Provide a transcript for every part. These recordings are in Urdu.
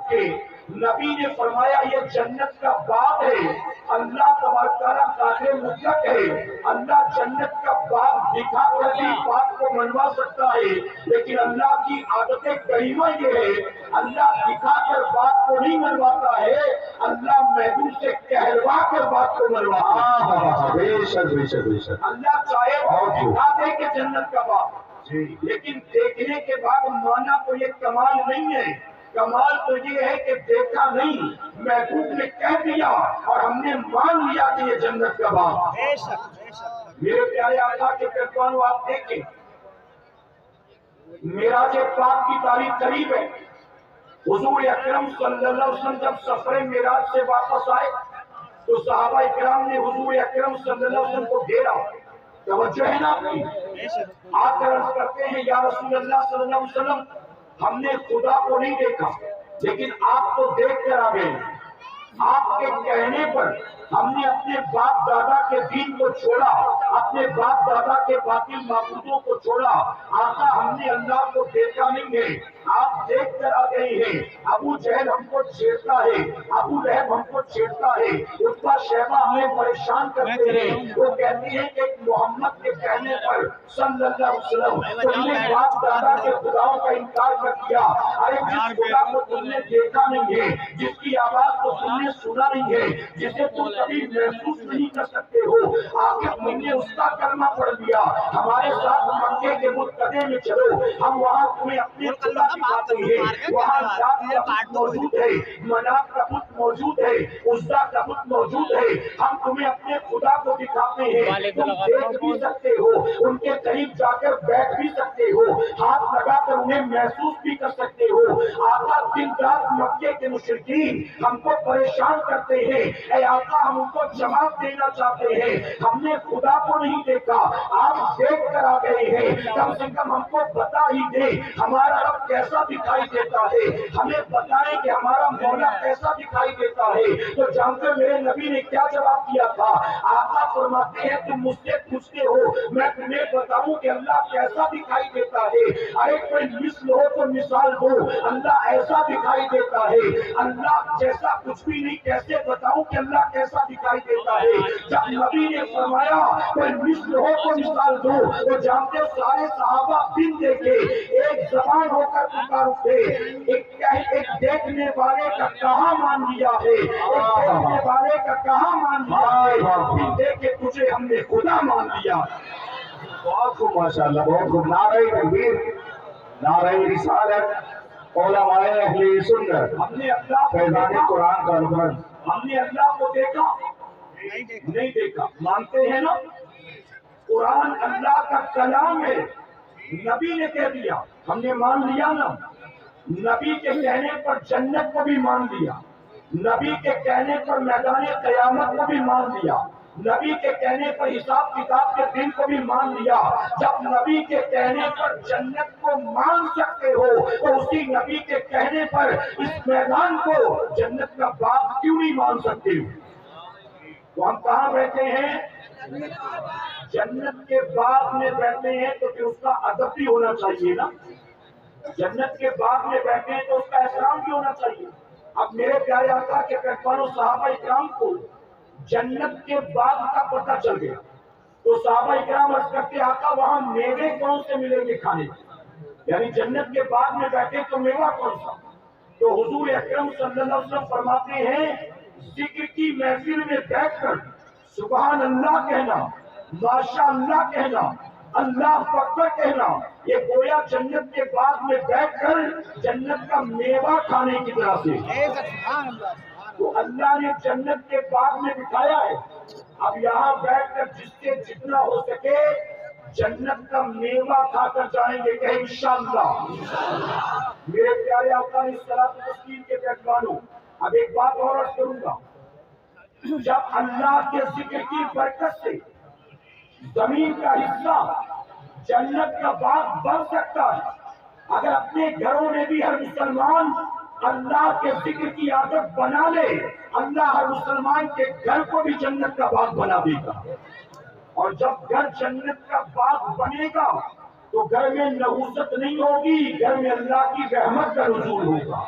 کے نبی نے فرمایا یہ جنت کا باغ ہے، اللہ تبارک تعالیٰ قادر مطلق ہے، اللہ جنت کا باغ دکھا کر بھی بات کو منوا سکتا ہے، لیکن اللہ کی عادت کریمہ یہ ہے اللہ دکھا کر بات کو نہیں منواتا ہے، اللہ محبوب سے کہلوا کر بات کو منواتا ہے۔ بے شک بے شک بے شک۔ اللہ چاہے تو دکھا دے کہ جنت کا باغ، لیکن دیکھنے کے بعد مانا تو یہ کمال نہیں ہے، کمال تو یہ ہے کہ دیکھا نہیں، محبوب نے کہہ دیا اور ہم نے مان لیا کہ یہ جنت کا باغ۔ میرے پیارے آقا کے پیروانوں آپ دیکھیں، معراج پاک کی تاریخ قریب ہے، حضور اکرم صلی اللہ علیہ وسلم جب سفر معراج سے واپس آئے تو صحابہ اکرام نے حضور اکرم صلی اللہ علیہ وسلم کو گھیرا، توجہ ہے نا اپنی، آ کر عرض کرتے ہیں یا رسول اللہ صلی اللہ علیہ وسلم ہم نے خدا کو نہیں دیکھا لیکن آپ کو دیکھ کر آ گئے، آپ کے کہنے پر ہم نے اپنے باپ دادا کے دین کو چھوڑا، اپنے باپ دادا کے باطل معبودوں کو چھوڑا، آقا ہم نے اللہ کو دیکھا نہیں ہے، آپ دیکھ کر آ گئے ہیں، ابو جہل ہم کو چھیڑتا ہے، ابو لہب ہم کو چھیڑتا ہے، عتبہ شیبہ ہمیں پریشان کرتے ہیں، وہ کہتے ہیں کہ محمد کے کہنے پر صلی اللہ علیہ وسلم تم نے باپ دادا کے خداؤں کا انکار کر دیا، ارے جس خدا کو تم نے دیکھا نہیں ہے، جس کی آواز کو تم نے سنا نہیں ہے، جسے تم کبھی محسوس نہیں کر سکتے ہو، آخر تم نے اس کا کلمہ پڑھ لیا، ہمارے ساتھ مکے کے متقدے میں چلو، ہم وہاں تمہیں اپنے خدا دکھاتے ہیں، وہاں لات کا بت موجود ہے، منات کا بت موجود ہے، عزا کا بت موجود ہے، ہم تمہیں اپنے خدا کو دکھاتے ہیں، تم دیکھ بھی سکتے ہو، ان کے قریب جا کر بیٹھ بھی سکتے ہو، ہاتھ لگا کر انہیں محسوس بھی کر سکتے ہو۔ آقا دن رات مکے کے مشرکین ہم کو پریشان کرتے ہیں، اے آقا ہم ان کو جواب دینا چاہتے ہیں، ہم نے خدا کو نہیں دیکھا، آپ دیکھ کر آ گئے ہیں، کم سے کم ہم کو بتا ہی دیں ہمارا رب کیسا دکھائی دیتا ہے، ہمیں بتائیں کہ ہمارا مولا کیسا دکھائی دیتا ہے۔ تو جانتے میرے نبی نے کیا جواب دیا تھا؟ آقا فرماتے ہیں تم مجھ سے پوچھتے ہو میں تمہیں بتاؤں کہ اللہ کیسا دکھائی دیتا ہے، ارے کوئی مثل ہو تو مثال دو، اللہ ایسا دکھائی دیتا ہے، اللہ جیسا کچھ بھی نہیں، کیسے بتاؤں کہ اللہ کیسا دکھائی دیتا ہے؟ جب نبی نے فرمایا کوئی مثل ہو تو مثال دو، تو جانتے سارے صحابہ بن دیکھے ایک زبان ہو کر پکار اٹھے، ایک دیکھنے والے کا کہاں مان لیا ہے، ایک دیکھنے والے کا کہاں مان لیا ہے، بن دیکھے تجھے ہم نے خدا مان لیا۔ بہت خوب ماشاءاللہ، بہت خوب، نعرہ تکبیر، نعرہ رسالت، علماء اہل سنت، ہم نے اللہ کو فیضان دیکھا، قرآن کا الفرد۔ ہم نے اللہ کو دیکھا نہیں دیکھا، مانتے ہیں نا قرآن اللہ کا کلام ہے، نبی نے کہہ دیا ہم نے مان لیا نا، نبی کے کہنے پر جنت کو بھی مان لیا، نبی کے کہنے پر میدان قیامت کو بھی مان لیا، نبی کے کہنے پر حساب کتاب کے دن کو بھی مان لیا۔ جب نبی کے کہنے پر جنت کو مان سکتے ہو تو اسی نبی کے کہنے پر اس میدان کو جنت کا باغ کیوں نہیں مان سکتے؟ تو ہم کہاں بیٹھے ہیں؟ جنت کے باغ میں بیٹھے ہیں تو پھر اس کا ادب بھی ہونا چاہیے نا، جنت کے باغ میں بیٹھے ہیں تو اس کا احترام بھی ہونا چاہیے۔ اب میرے پیارے آقا کے پیروانوں صحابہ اکرام کو جنت کے باغ کا پتہ چل گیا تو صحابہ اکرام عرض کرتے آقا وہاں میوے کون سے ملیں گے کھانے کو، یعنی جنت کے باغ میں بیٹھے تو میوہ کون سا؟ تو حضور اکرم صلی اللہ علیہ وسلم فرماتے ہیں ذکر کی محفل میں بیٹھ کر سبحان اللہ کہنا، ماشاء اللہ کہنا، اللہ اکبر کہنا، یہ گویا جنت کے باغ میں بیٹھ کر جنت کا میوہ کھانے کی طرح سے۔ تو اللہ نے جنت کے باغ میں بٹھایا ہے، اب یہاں بیٹھ کر جس سے جتنا ہو سکے جنت کا میوہ کھا کر جائیں گے کہ انشاءاللہ۔ میرے پیارے آقا صلاۃ و تسلیم کے پیروانوں، اب ایک بات اور عرض کروں گا، جب اللہ کے ذکر کی برکت سے زمین کا حصہ جنت کا باغ بن سکتا ہے، اگر اپنے گھروں میں بھی ہر مسلمان اللہ کے ذکر کی عادت بنا لے، اللہ ہر مسلمان کے گھر کو بھی جنت کا باغ بنا دے گا۔ اور جب گھر جنت کا باغ بنے گا تو گھر میں نحوست نہیں ہوگی، گھر میں اللہ کی رحمت کا نزول ہوگا۔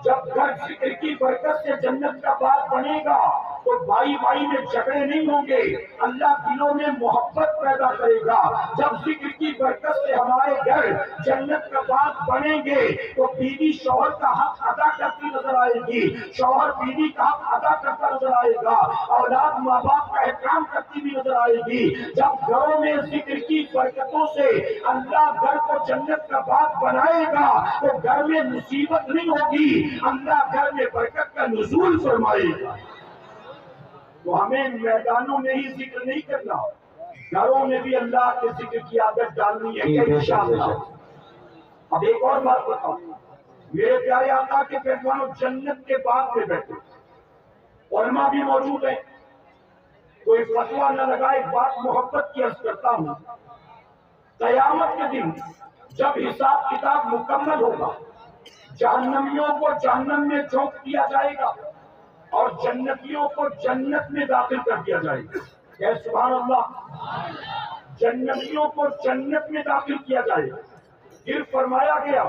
جب گھر ذکر کی برکت سے جنت کا باغ بنے گا تو بھائی بھائی میں جھگڑے نہیں ہوں گے، اللہ دلوں میں محبت پیدا کرے گا۔ جب ذکر کی برکت سے ہمارے گھر جنت کا باغ بنیں گے تو بیوی شوہر کا حق ادا کرتی نظر آئے گی، شوہر بیوی کا حق ادا کرتا نظر آئے گا، اولاد ماں باپ کا احترام کرتی بھی نظر آئے گی۔ جب گھروں میں ذکر کی برکتوں سے اللہ گھر کو جنت کا باغ بنائے گا تو گھر میں مصیبت نہیں ہوگی، اللہ گھر میں برکت کا نزول فرمائے گا۔ تو ہمیں میدانوں میں ہی ذکر نہیں کرنا، گھروں میں بھی اللہ کے ذکر کی عادت ڈالنی ہے انشاءاللہ۔ اب ایک اور بات بتاؤں، میرے پیارے آقا کے پیغمبروں جنت کے باغ میں بیٹھے، علماء بھی موجود ہیں، کوئی فتویٰ نہ لگا، ایک بات محبت کی عرض کرتا ہوں، قیامت کے دن جب حساب کتاب مکمل ہوگا، جہنمیوں کو جہنم میں جھونک دیا جائے گا اور جنتیوں کو جنت میں داخل کر دیا جائے گا۔ کہ سبحان اللہ، جنتیوں کو جنت میں داخل کیا جائے گا۔ پھر فرمایا گیا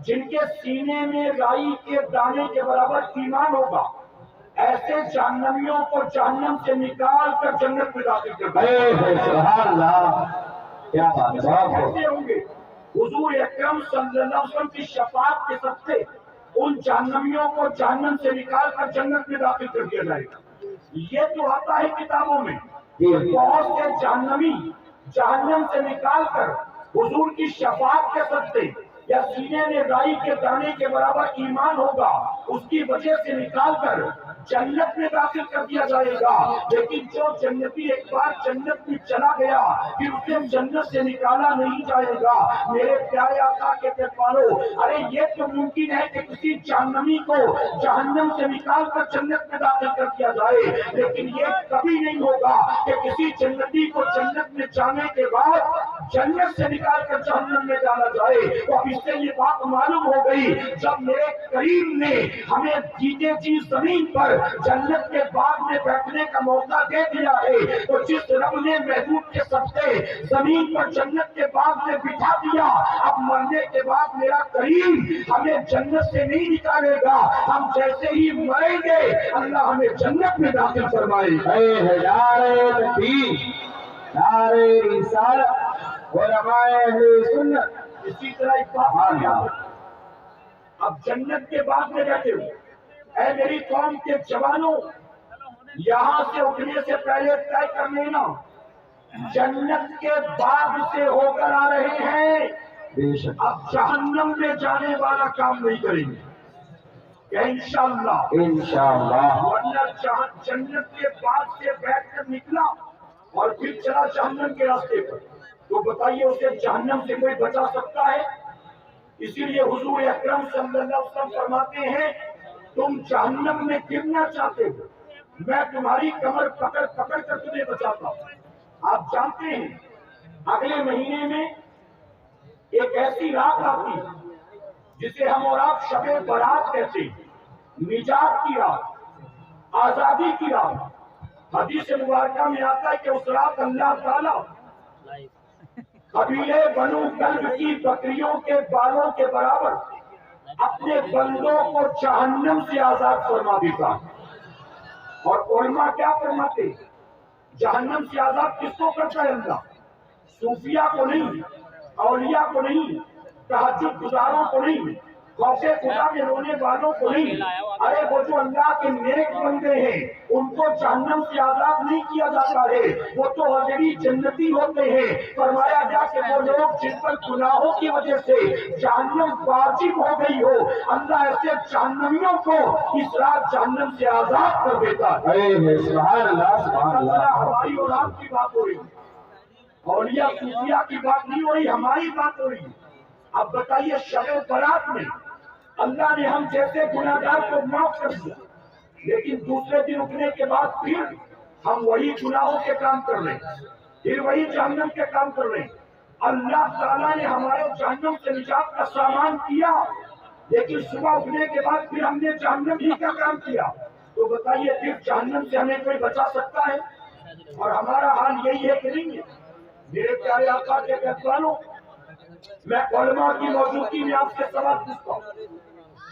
جن کے سینے میں رائی کے دانے کے برابر ایمان ہوگا ایسے جہنمیوں کو جہنم سے نکال کر جنت میں داخل کر دیا جائے گا۔ سبحان اللہ، کیا بات ہے۔ کیسے ہوں گے؟ حضور اکرم صلی اللہ علیہ وسلم کی شفاعت کے صدقے ان جہنمیوں کو جہنم سے نکال کر جنت میں داخل کر دیا جائے گا۔ یہ تو آتا ہے کتابوں میں، بہت سے جہنمی جہنم سے نکال کر حضور کی شفاعت کے صدقے یا سینے میں رائی کے دانے کے برابر ایمان ہوگا اس کی وجہ سے نکال کر جنت میں داخل کر دیا جائے گا۔ لیکن جو جنتی ایک بار جنت میں چلا گیا پھر اسے جنت سے نکالا نہیں جائے گا۔ میرے پیارے آقا کے پیغمبروں، ارے یہ تو ممکن ہے کہ کسی جہنمی کو جہنم سے نکال کر جنت میں داخل کر دیا جائے، لیکن یہ کبھی نہیں ہوگا کہ کسی جنتی کو جنت میں جانے کے بعد جنت سے نکال کر جہنم میں ڈالا جائے۔ تو اب اس سے یہ بات معلوم ہو گئی، جب میرے کریم نے ہمیں جیتے جی زمین پر جنت کے باغ میں بیٹھنے کا موقع دے دیا ہے تو جس رب نے محبوب کے صدقے زمین پر جنت کے باغ میں بٹھا دیا، اب مرنے کے بعد میرا کریم ہمیں جنت سے نہیں نکالے گا، ہم جیسے ہی مریں گے اللہ ہمیں جنت میں داخل فرمائے گا۔ نعرہ تکبیر، نعرہ رسالت، علماء اہل سنت۔ اسی طرح ایک بات اب جنت کے باغ میں بیٹھے ہو، اے میری قوم کے جوانوں، یہاں سے اٹھنے سے پہلے طے کر لینا جنت کے باغ سے ہو کر آ رہے ہیں، اب جہنم میں جانے والا کام نہیں کریں گے کہ انشاءاللہ انشاءاللہ۔ ورنہ جنت کے باغ سے بیٹھ کر نکلا اور پھر چلا جہنم کے راستے پر تو بتائیے اسے جہنم سے کوئی بچا سکتا ہے؟ اسی لیے حضور اکرم صلی اللہ علیہ وسلم فرماتے ہیں تم جہنم میں گرنا چاہتے ہو، میں تمہاری کمر پکڑ پکڑ کر تمہیں بچاتا ہوں۔ آپ جانتے ہیں اگلے مہینے میں ایک ایسی رات آتی جسے ہم اور آپ شب برات کہتے ہیں، نجات کی رات، آزادی کی رات۔ حدیث مبارکہ میں آتا ہے کہ اس رات اللہ تعالیٰ قبیلے بنو کلب کی بکریوں کے بالوں کے برابر اپنے بندوں کو جہنم سے آزاد فرما دیتا۔ اور علماء کیا فرماتے؟ جہنم سے آزاد کس کو کرتا ہے اللہ؟ صوفیاء کو نہیں، اولیاء کو نہیں، تہجد گزاروں کو نہیں، خوف خدا میں رونے والوں کو نہیں، ارے وہ جو اللہ کے نیک بندے ہیں ان کو جہنم سے آزاد نہیں کیا جاتا ہے، وہ تو آلریڈی جنتی ہوتے ہیں۔ فرمایا گیا کہ وہ لوگ جن پر گناہوں کی وجہ سے جہنم واجب ہو گئی ہو، اللہ ایسے جہنمیوں کو اس رات جہنم سے آزاد کر دیتا ہے۔ سبحان اللہ، سبحان اللہ۔ ہماری اور آپ کی بات ہو رہی ہے، اولیاء صوفیاء کی بات نہیں ہو رہی، ہماری بات ہو رہی ہے۔ اب بتائیے شب برات میں اللہ نے ہم جیسے گناہگار کو معاف کر دیا، لیکن دوسرے دن اٹھنے کے بعد پھر ہم وہی گناہوں کے کام کر رہے ہیں، پھر وہی جہنم کے کام کر رہے ہیں۔ اللہ تعالیٰ نے ہمارے جہنم سے نجات کا سامان کیا، لیکن صبح اٹھنے کے بعد پھر ہم نے جہنم ہی کا کام کیا، تو بتائیے پھر جہنم سے ہمیں کوئی بچا سکتا ہے؟ اور ہمارا حال یہی ہے کہ نہیں ہے؟ میرے پیارے آقا کے پیغمبروں، میں علماء کی موجودگی میں آپ سے سوال پوچھتا ہوں،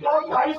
2-2.5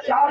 4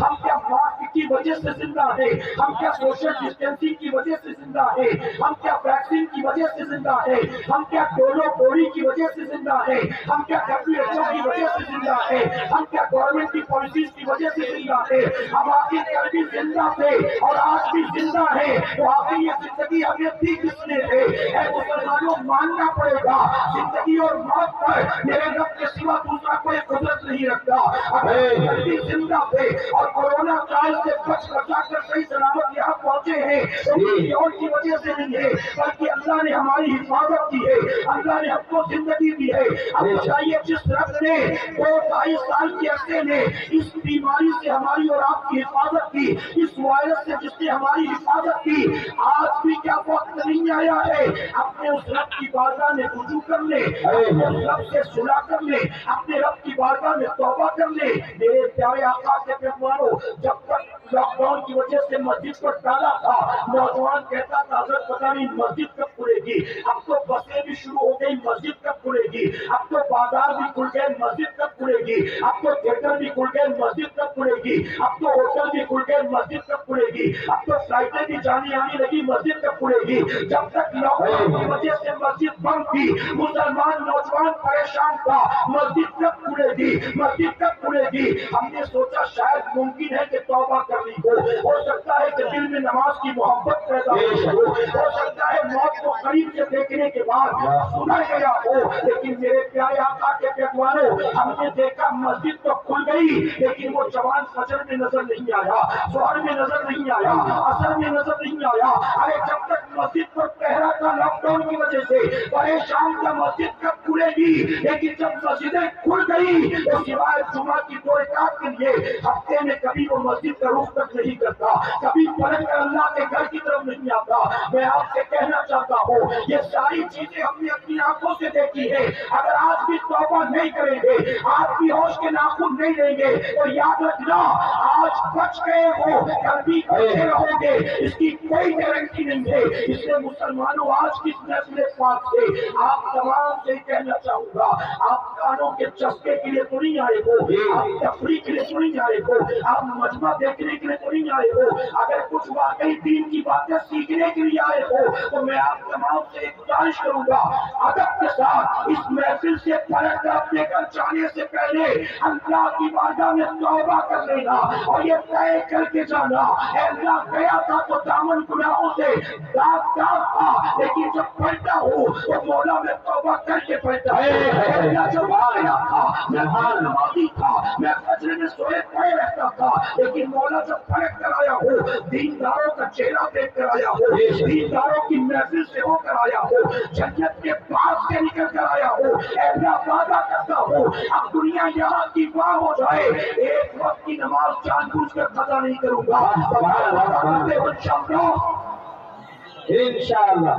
ہم کیا ماسک کی وجہ سے زندہ ہیں، ہم کیا سوشل ڈسٹینسنگ کی وجہ سے زندہ ہیں، ہم کیا ویکسین کی وجہ سے زندہ ہیں، ہم کیا ڈولو پوری کی وجہ سے زندہ ہیں، ہم کیا WHO کی وجہ سے زندہ ہیں، ہم کیا گورنمنٹ کی پالیسیز کی وجہ سے زندہ ہیں؟ ہم آگے کل بھی زندہ تھے اور آج بھی زندہ ہیں، تو آگے یہ زندگی ہمیں دی کس نے ہے؟ اے مسلمانوں، ماننا پڑے گا زندگی اور موت پر میرے رب کے سوا دوسرا کوئی قدرت نہیں رکھتا۔ اگر کل بھی زندہ تھے اور کورونا کال سے بچا کر صحیح سلامت یہاں پہنچے ہیں تو کسی اور کی وجہ سے نہیں ہے، بلکہ اللہ نے ہماری حفاظت کی ہے، اللہ نے ہم کو زندگی دی ہے۔ اب بتائیے، جس رب نے 2-2.5 سال کے عرصے میں اس بیماری سے ہماری اور آپ کی حفاظت کی، اس وائرس سے جس نے ہماری حفاظت کی، آج بھی کیا وقت نہیں آیا ہے اپنے اس رب کی بارگاہ میں رجوع کر لے، اپنے اس رب سے صلح کر لے، اپنے رب کی بارگاہ میں توبہ کر لے؟ میرے پیارے آقا کے پیغمبروں، جب تک لاک ڈاؤن کی وجہ سے مسجد پر تالا تھا، نوجوان کہتا تھا حضرت پتہ نہیں مسجد کب کھلے گی، اب تو بسیں بھی شروع ہو گئی، مسجد کب کھلے گی، اب تو بازار بھی کھل گئے، مسجد کب کھلے گی، اب تو تھیٹر بھی کھل گئے، مسجد کب کھلے گی، اب تو ہوٹل بھی کھل گئے، مسجد کب کھلے گی، اب تو فلائٹیں بھی جانی آنی لگی، مسجد کب کھلے گی؟ جب تک لاک ڈاؤن کی وجہ سے مسجد بند تھی، مسلمان نوجوان پریشان تھا، مسجد کب کھلے گی، مسجد کب کھلے گی؟ ہم نے سوچا شاید ممکن ہے کہ توبہ کرنی ہو سکتا ہے کہ دل میں نماز کی محبت پیدا ہو سکتا ہے موت کو قریب سے دیکھنے کے بعد سدھر گیا ہو، لیکن میرے پیارے آقا کے پیغمبروں، ہم نے دیکھا مسجد تو کھل گئی لیکن وہ جوان فجر میں نظر نہیں آیا، ظہر میں نظر نہیں آیا، عصر میں نظر نہیں آیا۔ ارے جب تک مسجد پر پہرا تھا لاک ڈاؤن کی وجہ سے، پریشان تھا مسجد کب کھلے گی، لیکن جب مسجدیں کھل گئی تو سوائے جمعہ کی 2 رکعت کے لیے ہفتے میں کبھی وہ مسجد کا رخ تک نہیں کرتا، کبھی پلٹ کر اللہ کے گھر کی طرف نہیں آتا۔ میں آپ سے کہنا چاہتا ہوں، یہ ساری چیزیں ہم نے اپنی آنکھوں سے دیکھی ہے، اگر آج بھی توبہ نہیں کریں گے، آج بھی ہوش کے ناخن نہیں لیں گے، تو یاد رکھنا آج بچ گئے ہو کل بھی بچے رہو گے، اس کی کوئی گارنٹی نہیں ہے۔ اس لیے مسلمانوں، آج کی محفل پاک سے آپ تمام سے کہنا چاہوں گا، آپ کانوں کے چسکے کے لیے تو نہیں آئے ہو، آپ تفریح کے لیے تو نہیں آئے ہو، آپ مجمع دیکھنے کے لیے تو نہیں آئے ہو، اگر کچھ واقعی دین کی باتیں سیکھنے کے لیے آئے ہو تو میں آپ تمام سے ایک گزارش کروں گا، ادب کے ساتھ اس محفل سے پلٹ کر اپنے گھر جانے سے پہلے اللہ کی بارگاہ میں توبہ کر لینا اور یہ طے کر کے جانا، اے اللہ گیا تھا تو دامن گناہوں سے داغ تھا، لیکن جب پلٹا ہوں تو مولا میں توبہ کر کے پلٹا ہوں۔ جب آیا تھا میں نمازی تھا، میں فجر میں سوئے پڑے رہتا تھا، لیکن مولا جب پلٹ کر آیا ہوں، دینداروں کا چہرہ دیکھ کر آیا ہوں، دینداروں کی محفل سے ہو کر آیا ہوں، جنت کے پاس سے نکل کر آیا ہوں، اے اللہ وعدہ کرتا ہوں اب دنیا یہاں کی واہ ہو جائے، ایک وقت کی نماز جان بوجھ کر قضا نہیں کروں گا، انشاءاللہ۔